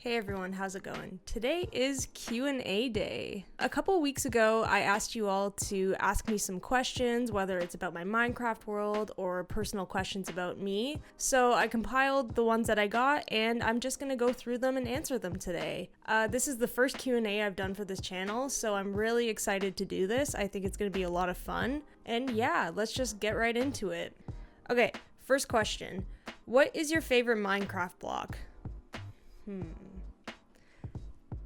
Hey everyone, how's it going? Today is Q&A day. A couple weeks ago, I asked you all to ask me some questions, whether it's about my Minecraft world or personal questions about me. So I compiled the ones that I got, and I'm just gonna go through them and answer them today. This is the first Q&A I've done for this channel, so I'm really excited to do this. I think it's gonna be a lot of fun. And yeah, let's just get right into it. Okay, first question. What is your favorite Minecraft block?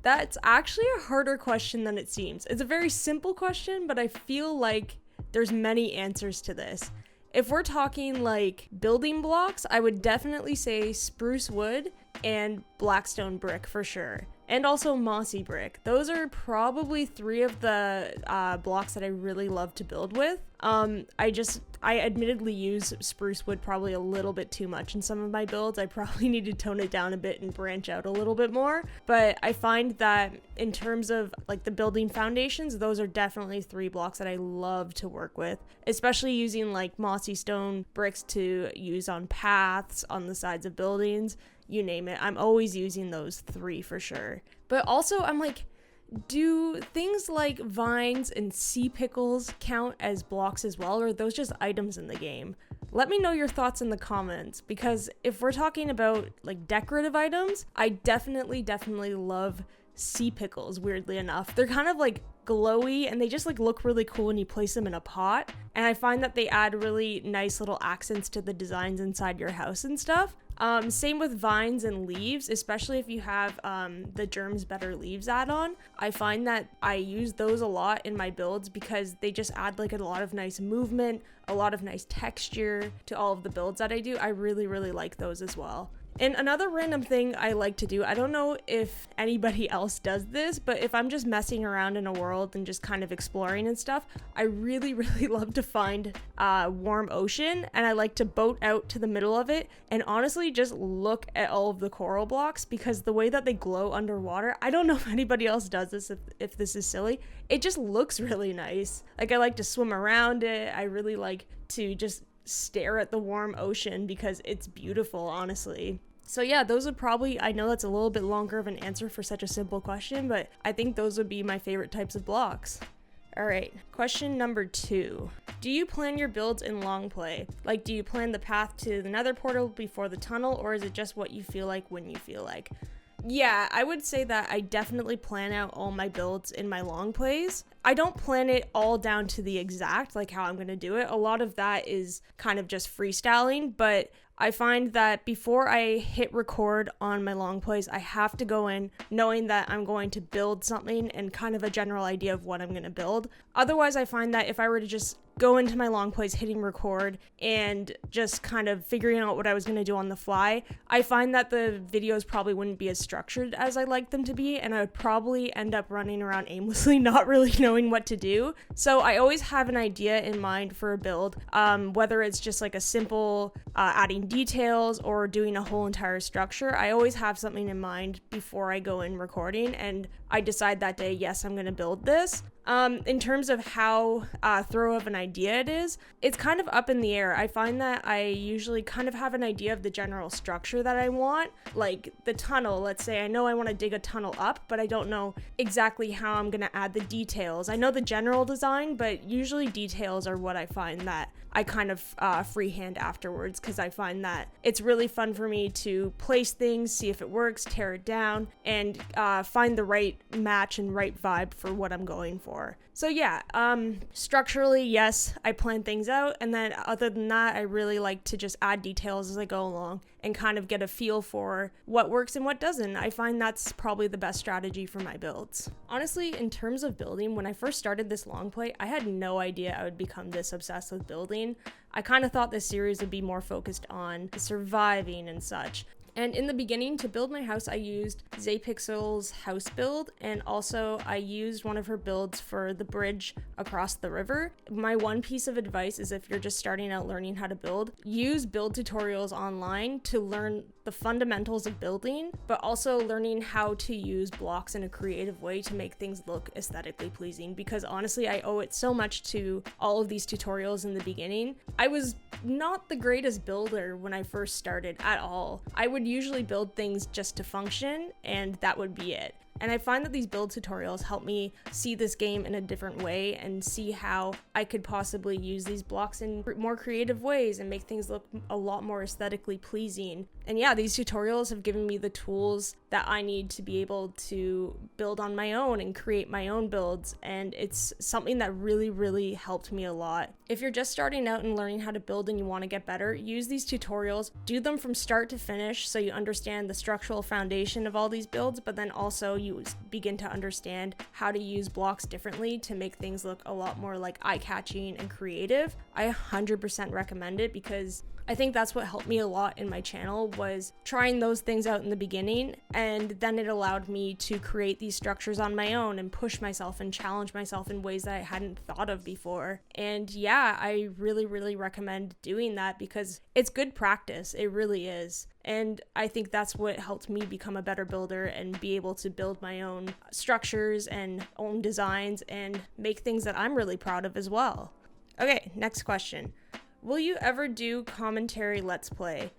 That's actually a harder question than it seems. It's a very simple question, but I feel like there's many answers to this. If we're talking like building blocks, I would definitely say spruce wood and blackstone brick for sure. And also mossy brick. Those are probably three of the blocks that I really love to build with. I admittedly use spruce wood probably a little bit too much in some of my builds. I probably need to tone it down a bit and branch out a little bit more. But I find that in terms of like the building foundations, those are definitely three blocks that I love to work with, especially using like mossy stone bricks to use on paths, on the sides of buildings, you name it. I'm always using those three for sure. But also I'm like, do things like vines and sea pickles count as blocks as well, or are those just items in the game? Let me know your thoughts in the comments, because if we're talking about like decorative items, I definitely love sea pickles, weirdly enough. They're kind of like glowy and they just like look really cool when you place them in a pot, and I find that they add really nice little accents to the designs inside your house and stuff. Same with vines and leaves, especially if you have the Germs Better Leaves add-on. I find that I use those a lot in my builds because they just add like a lot of nice movement, a lot of nice texture to all of the builds that I do. I really like those as well. And another random thing I like to do, I don't know if anybody else does this, but if I'm just messing around in a world and just kind of exploring and stuff, I really love to find a warm ocean, and I like to boat out to the middle of it and honestly just look at all of the coral blocks, because the way that they glow underwater, I don't know if anybody else does this, if this is silly, it just looks really nice. Like, I like to swim around it. I really like to just stare at the warm ocean because it's beautiful, honestly. So yeah, those would probably, I know that's a little bit longer of an answer for such a simple question, but I think those would be my favorite types of blocks. Alright, question number 2. Do you plan your builds in long play? Like, do you plan the path to the nether portal before the tunnel, or is it just what you feel like when you feel like? Yeah, I would say that I definitely plan out all my builds in my long plays. I don't plan it all down to the exact, like how I'm going to do it. A lot of that is kind of just freestyling, but I find that before I hit record on my long plays, I have to go in knowing that I'm going to build something and kind of a general idea of what I'm going to build. Otherwise, I find that if I were to just go into my long plays hitting record and just kind of figuring out what I was going to do on the fly, I find that the videos probably wouldn't be as structured as I like them to be, and I would probably end up running around aimlessly, not really knowing what to do. So I always have an idea in mind for a build, whether it's just like a simple adding details or doing a whole entire structure. I always have something in mind before I go in recording, and I decide that day, yes, I'm going to build this. In terms of how thorough of an idea it is, it's kind of up in the air. I find that I usually kind of have an idea of the general structure that I want. Like the tunnel, let's say I know I want to dig a tunnel up, but I don't know exactly how I'm going to add the details. I know the general design, but usually details are what I find that I kind of freehand afterwards, because I find that it's really fun for me to place things, see if it works, tear it down, and find the right match and right vibe for what I'm going for. So yeah, structurally, yes, I plan things out, and then other than that, I really like to just add details as I go along and kind of get a feel for what works and what doesn't. I find that's probably the best strategy for my builds. Honestly, in terms of building, when I first started this long play, I had no idea I would become this obsessed with building. I kind of thought this series would be more focused on surviving and such. And in the beginning, to build my house, I used Zapixel's house build, and also I used one of her builds for the bridge across the river. My one piece of advice is, if you're just starting out learning how to build, use build tutorials online to learn the fundamentals of building, but also learning how to use blocks in a creative way to make things look aesthetically pleasing, because honestly, I owe it so much to all of these tutorials in the beginning. I was not the greatest builder when I first started at all. I would I'd usually build things just to function, and that would be it. And I find that these build tutorials help me see this game in a different way and see how I could possibly use these blocks in more creative ways and make things look a lot more aesthetically pleasing. And yeah, these tutorials have given me the tools that I need to be able to build on my own and create my own builds, and it's something that really, really helped me a lot. If you're just starting out and learning how to build and you want to get better, use these tutorials, do them from start to finish so you understand the structural foundation of all these builds, but then also you begin to understand how to use blocks differently to make things look a lot more like eye-catching and creative. I 100% recommend it because I think that's what helped me a lot in my channel, was trying those things out in the beginning, and then it allowed me to create these structures on my own and push myself and challenge myself in ways that I hadn't thought of before. And yeah, I really, really recommend doing that because it's good practice. It really is. And I think that's what helped me become a better builder and be able to build my own structures and own designs and make things that I'm really proud of as well. Okay, next question. Will you ever do commentary let's play?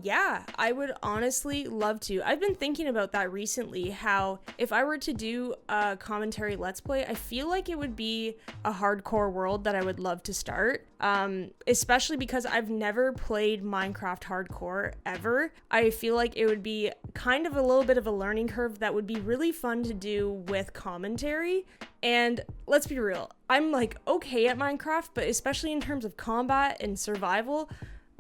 Yeah, I would honestly love to. I've been thinking about that recently, how if I were to do a commentary let's play, I feel like it would be a hardcore world that I would love to start. Especially because I've never played Minecraft hardcore ever. I feel like it would be kind of a little bit of a learning curve that would be really fun to do with commentary. And let's be real, I'm like okay at Minecraft, but especially in terms of combat and survival,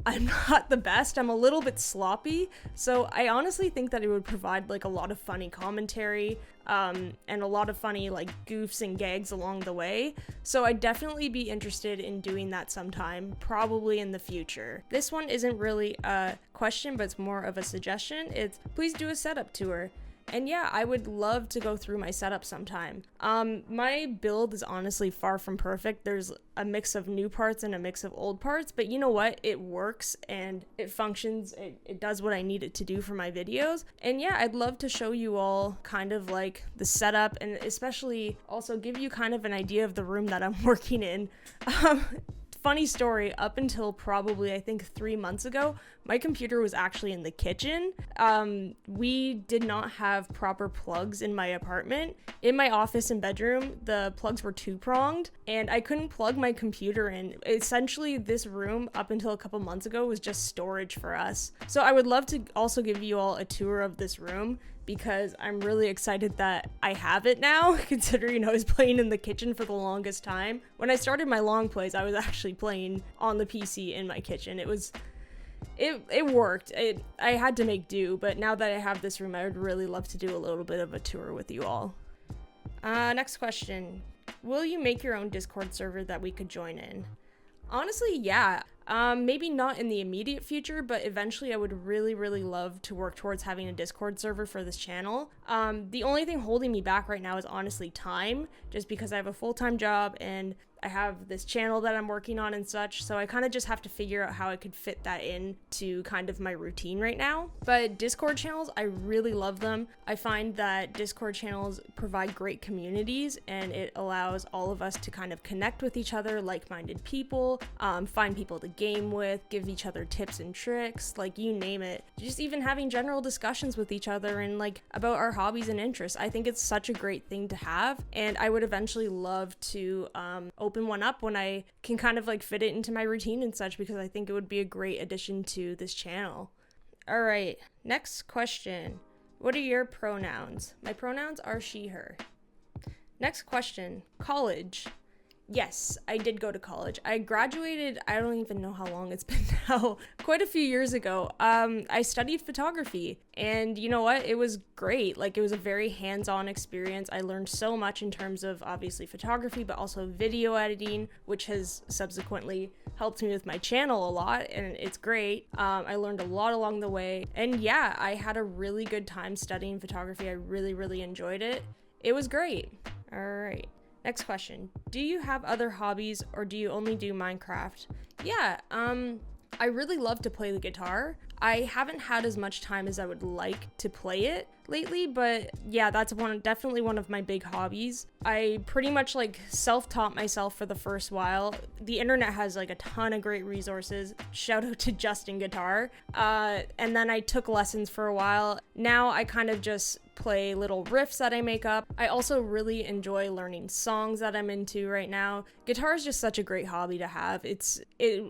I'm not the best. I'm a little bit sloppy, so I honestly think that it would provide like a lot of funny commentary and a lot of funny like goofs and gags along the way. So I'd definitely be interested in doing that sometime, probably in the future. This one isn't really a question, but it's more of a suggestion. It's please do a setup tour. And yeah, I would love to go through my setup sometime. My build is honestly far from perfect. There's a mix of new parts and a mix of old parts, but you know what? It works and it functions. It does what I need it to do for my videos. And yeah, I'd love to show you all kind of like the setup and especially also give you kind of an idea of the room that I'm working in. Funny story, up until probably I think 3 months ago, my computer was actually in the kitchen. We did not have proper plugs in my apartment. In my office and bedroom, the plugs were two-pronged and I couldn't plug my computer in. Essentially, this room up until a couple months ago was just storage for us. So I would love to also give you all a tour of this room, because I'm really excited that I have it now, considering I was playing in the kitchen for the longest time. When I started my long plays, I was actually playing on the PC in my kitchen. It worked. I had to make do, but now that I have this room, I would really love to do a little bit of a tour with you all. Next question. Will you make your own Discord server that we could join in? Honestly, yeah. Maybe not in the immediate future, but eventually I would really, really love to work towards having a Discord server for this channel. The only thing holding me back right now is honestly time, just because I have a full-time job and I have this channel that I'm working on and such, so I kind of just have to figure out how I could fit that in to kind of my routine right now. But Discord channels, I really love them. I find that Discord channels provide great communities and it allows all of us to kind of connect with each other, like-minded people, find people to game with, give each other tips and tricks, like you name it. Just even having general discussions with each other and like about our hobbies and interests. I think it's such a great thing to have, and I would eventually love to open one up when I can kind of like fit it into my routine and such, because I think it would be a great addition to this channel. All right, next question. What are your pronouns? My pronouns are she, her. Next question. College. Yes, I did go to college. I graduated, I don't even know how long it's been now, quite a few years ago. I studied photography, and you know what? It was great. Like, it was a very hands-on experience. I learned so much in terms of obviously photography, but also video editing, which has subsequently helped me with my channel a lot, and it's great. I learned a lot along the way, and yeah, I had a really good time studying photography. I really, really enjoyed it. It was great. All right. Next question. Do you have other hobbies or do you only do Minecraft? Yeah, I really love to play the guitar. I haven't had as much time as I would like to play it lately, but yeah, that's definitely one of my big hobbies. I pretty much like self-taught myself for the first while. The internet has like a ton of great resources. Shout out to Justin Guitar. And then I took lessons for a while. Now I kind of just play little riffs that I make up. I also really enjoy learning songs that I'm into right now. Guitar is just such a great hobby to have. It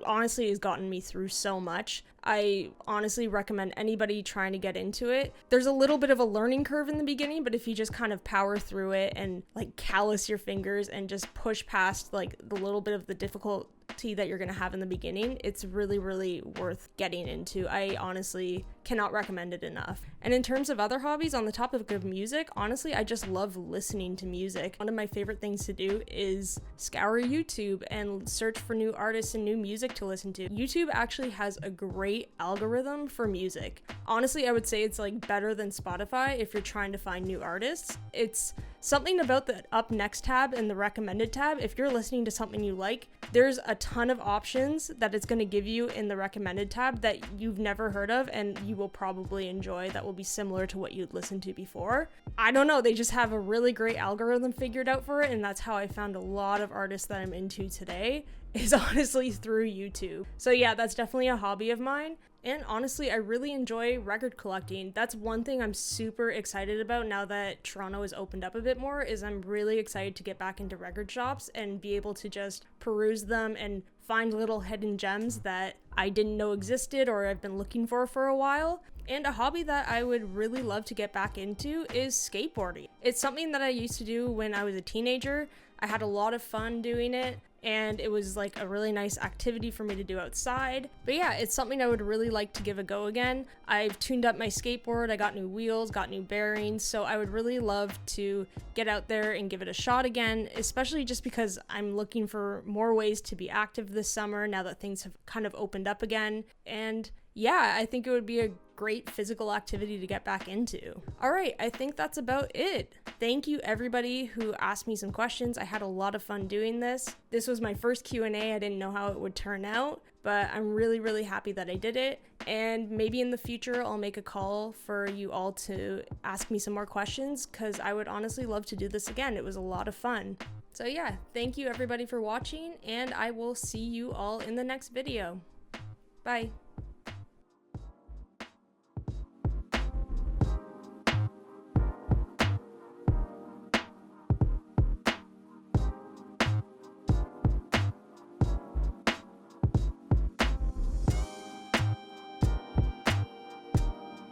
honestly has gotten me through so much. I honestly recommend anybody trying to get into it. There's a little bit of a learning curve in the beginning, but if you just kind of power through it and like callous your fingers and just push past like the little bit of the difficulty that you're going to have in the beginning, it's really, really worth getting into. I honestly cannot recommend it enough. And in terms of other hobbies, on the topic of music, honestly, I just love listening to music. One of my favorite things to do is scour YouTube and search for new artists and new music to listen to. YouTube actually has a great algorithm for music. Honestly, I would say it's like better than Spotify if you're trying to find new artists. It's something about the up next tab and the recommended tab. If you're listening to something you like, there's a ton of options that it's going to give you in the recommended tab that you've never heard of and you will probably enjoy, that will be similar to what you'd listened to before. I don't know, they just have a really great algorithm figured out for it, and that's how I found a lot of artists that I'm into today, is honestly through YouTube. So yeah, that's definitely a hobby of mine. And honestly, I really enjoy record collecting. That's one thing I'm super excited about now that Toronto has opened up a bit more, is I'm really excited to get back into record shops and be able to just peruse them and find little hidden gems that I didn't know existed or I've been looking for a while. And a hobby that I would really love to get back into is skateboarding. It's something that I used to do when I was a teenager. I had a lot of fun doing it, and it was like a really nice activity for me to do outside. But yeah, it's something I would really like to give a go again. I've tuned up my skateboard, I got new wheels, got new bearings, so I would really love to get out there and give it a shot again, especially just because I'm looking for more ways to be active this summer now that things have kind of opened up again. And yeah, I think it would be a great physical activity to get back into. All right, I think that's about it. Thank you everybody who asked me some questions. I had a lot of fun doing this. This was my first Q&A. I didn't know how it would turn out, but I'm really, really happy that I did it. And maybe in the future, I'll make a call for you all to ask me some more questions, because I would honestly love to do this again. It was a lot of fun. So yeah, thank you everybody for watching, and I will see you all in the next video. Bye.